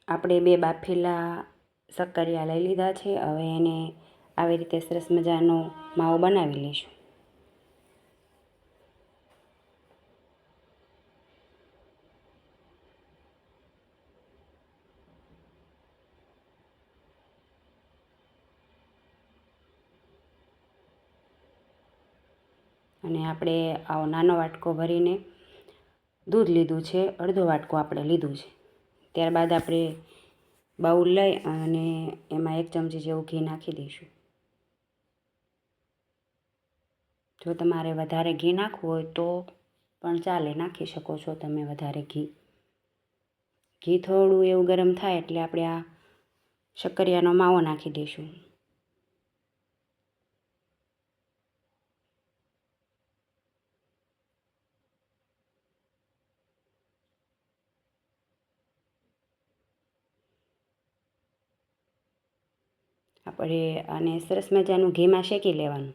આપણે 2 બાફેલા શક્કરિયા લઈ લીધા છે। હવે એને આવી રીતે સરસ મજાનો માવો બનાવી લઈશું। અને આપણે આવો નાનો વાટકો ભરીને દૂધ લીધું છે, અડધો વાટકો આપણે લીધું છે। ત્યારબાદ આપણે બાઉલ લઈ અને એમાં 1 ચમચી જેવું ઘી નાખી દઈશું। જો તમારે વધારે ઘી નાખવું હોય તો પણ ચાલે, નાખી શકો છો તમે વધારે ઘી। ઘી થોડું એવું ગરમ થાય એટલે આપણે આ શક્કરિયાનો માવો નાખી દઈશું। આપણે આને સરસ મજાનું ઘીમાં શેકી લેવાનું।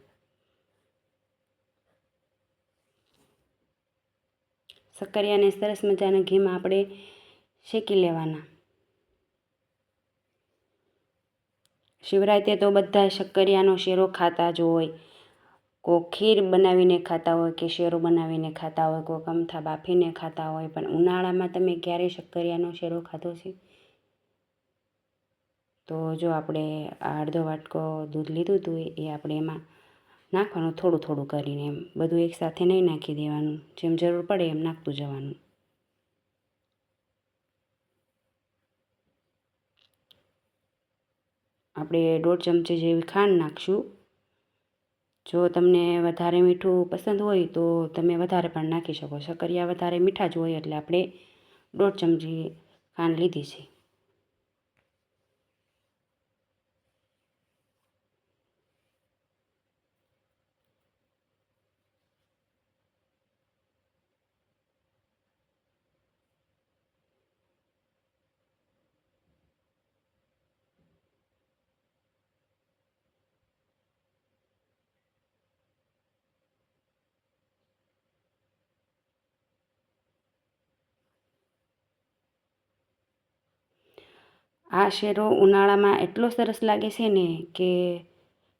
શક્કરિયાને સરસ મજાના ઘીમાં આપણે શેકી લેવાના। શિવરાત્રિએ તો બધા શક્કરિયાનો શેરો ખાતા જ હોય। કોઈ ખીર બનાવીને ખાતા હોય કે શેરો બનાવીને ખાતા હોય, કોઈ અમથા બાફીને ખાતા હોય, પણ ઉનાળામાં તમે ક્યારેય શક્કરિયાનો શેરો ખાધો છે? તો જો આપણે આ અડધો વાટકો દૂધ લીધું હતું એ આપણે એમાં નાખવાનું, થોડું થોડું કરીને, એમ બધું એકસાથે નહીં નાખી દેવાનું, જેમ જરૂર પડે એમ નાખતું જવાનું। આપણે 1.5 ચમચી જેવી ખાંડ નાખશું। જો તમને વધારે મીઠું પસંદ હોય તો તમે વધારે પણ નાખી શકો। શક્કરિયા વધારે મીઠા જ હોય એટલે આપણે 1.5 ચમચી ખાંડ લીધી છે। આ શેરો ઉનાળામાં એટલો સરસ લાગે છે ને કે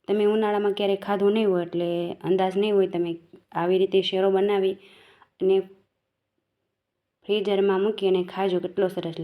તમે ઉનાળામાં ક્યારેય ખાધો નહીં હોય એટલે અંદાજ નહીં હોય, તમે આવી રીતે શેરો બનાવી અને ફ્રીઝરમાં મૂકી અને ખાજો, કેટલો સરસ લાગે।